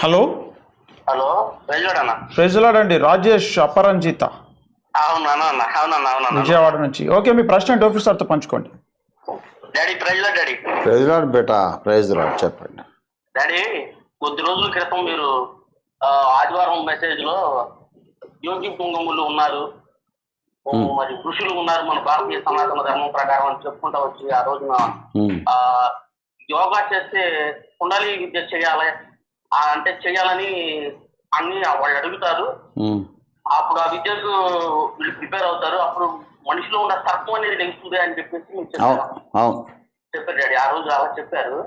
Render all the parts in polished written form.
Hello hello ప్రజలాడన్నా ప్రెజలాడండి. రాజేష్ అపరంజిత అవునన్నా అవునన్నా అవునన్నా విజయవాడ నుంచి. ఓకే, మీ ప్రశ్న ఏంటి ఆఫీసర్తో పంచుకోండి. డాడీ ప్రైజ్లా డాడీ ప్రైజ్ లార్డ్ బేటా, ప్రైజ్ లార్డ్ చెప్పండి. డాడీ కొద్ది రోజుల క్రితం మీరు ఆదివారం మెసేజ్ లో యోగి పుంగములు ఉన్నారు, మరి ఋషులు ఉన్నారు మన భారతీయ సనాతన ధర్మం ప్రకారం అని చెప్పుకుంటా వచ్చి ఆ రోజున ఆ యోగా చేస్తే కుండలి విద్య చేయాలి అంటే చేయాలని అన్ని వాళ్ళు అడుగుతారు. అప్పుడు ఆ విద్యకు వీళ్ళు ప్రిపేర్ అవుతారు. అప్పుడు మనిషిలో ఉన్న సర్పం అనేది లెగుతుంది అని చెప్పేసి మీరు చెప్పారు డాడీ. ఆ రోజు అలా చెప్పారు.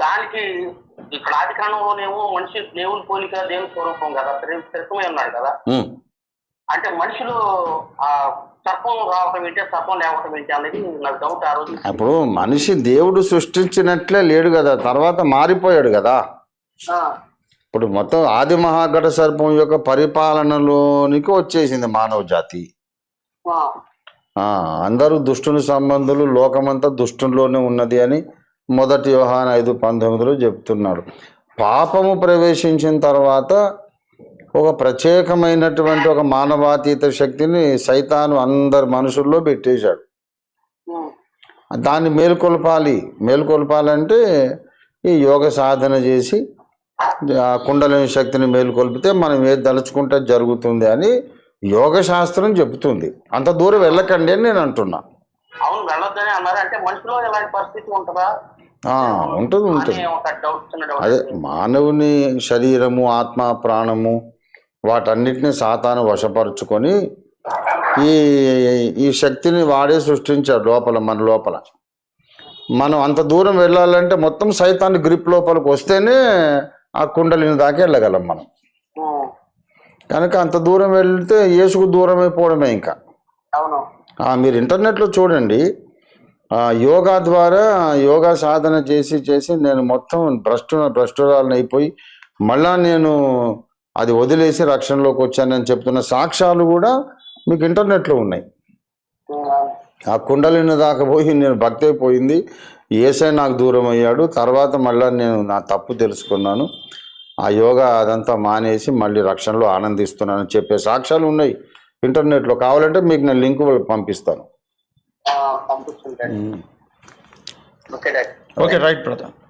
దానికి ఇక్కడ ఆది కాలంలోనేమో మనిషి దేవుని పోలిక దేవుని స్వరూపం కదా, సర్పమే ఉన్నాడు కదా. అంటే మనిషిలో ఆ సర్పం రావటం ఏంటి, సర్పం లేవటం ఏంటి అనేది నాకు డౌట్ ఆ రోజు. ఇప్పుడు మనిషి దేవుడు సృష్టించినట్లే లేడు కదా, తర్వాత మారిపోయాడు కదా. ఇప్పుడు మొత్తం ఆది మహాఘట సర్పం యొక్క పరిపాలనలోనికి వచ్చేసింది మానవ జాతి. అందరూ దుష్టుని సంబంధులు, లోకమంతా దుష్టుల్లోనే ఉన్నది అని 1 యోహాను 5:19 చెప్తున్నాడు. పాపము ప్రవేశించిన తర్వాత ఒక ప్రత్యేకమైనటువంటి ఒక మానవాతీత శక్తిని సైతాను అందరు మనుషుల్లో పెట్టేశాడు. దాన్ని మేల్కొల్పాలంటే ఈ యోగ సాధన చేసి ఆ కుండలిని శక్తిని మేల్కొల్పితే మనం ఏది దలుచుకుంటే జరుగుతుంది అని యోగ శాస్త్రం చెబుతుంది. అంత దూరం వెళ్ళకండి అని నేను అంటున్నా. అవును, వెళ్ళొద్దని అన్నారు. అంటే మనిషిలో ఎలాంటి పరిస్థితి ఉంటుందా? ఉంటుంది. అదే మానవుని శరీరము, ఆత్మ, ప్రాణము వాటన్నిటిని సాతాను వశపరుచుకొని ఈ శక్తిని వాడే సృష్టించాడు మన లోపల. మనం అంత దూరం వెళ్ళాలంటే మొత్తం సైతాన్ని గ్రిప్ లోపలికి వస్తేనే ఆ కుండలిని దాకా వెళ్ళగలం మనం. కనుక అంత దూరం వెళ్తే యేసుకు దూరం అయిపోవడమే. ఇంకా మీరు ఇంటర్నెట్లో చూడండి, యోగా ద్వారా యోగా సాధన చేసి నేను మొత్తం భ్రష్టురాలను అయిపోయి మళ్ళా నేను అది వదిలేసి రక్షణలోకి వచ్చానని చెప్తున్న సాక్ష్యాలు కూడా మీకు ఇంటర్నెట్లో ఉన్నాయి. ఆ కుండలిని దాకా పోయి నేను భక్తి అయిపోయింది, యేసే నాకు దూరం అయ్యాడు, తర్వాత మళ్ళీ నేను నా తప్పు తెలుసుకున్నాను, ఆ యోగా అదంతా మానేసి మళ్ళీ రక్షణలో ఆనందిస్తున్నానని చెప్పే సాక్ష్యాలు ఉన్నాయి ఇంటర్నెట్లో. కావాలంటే మీకు నేను లింక్ పంపిస్తాను. Okay right brother.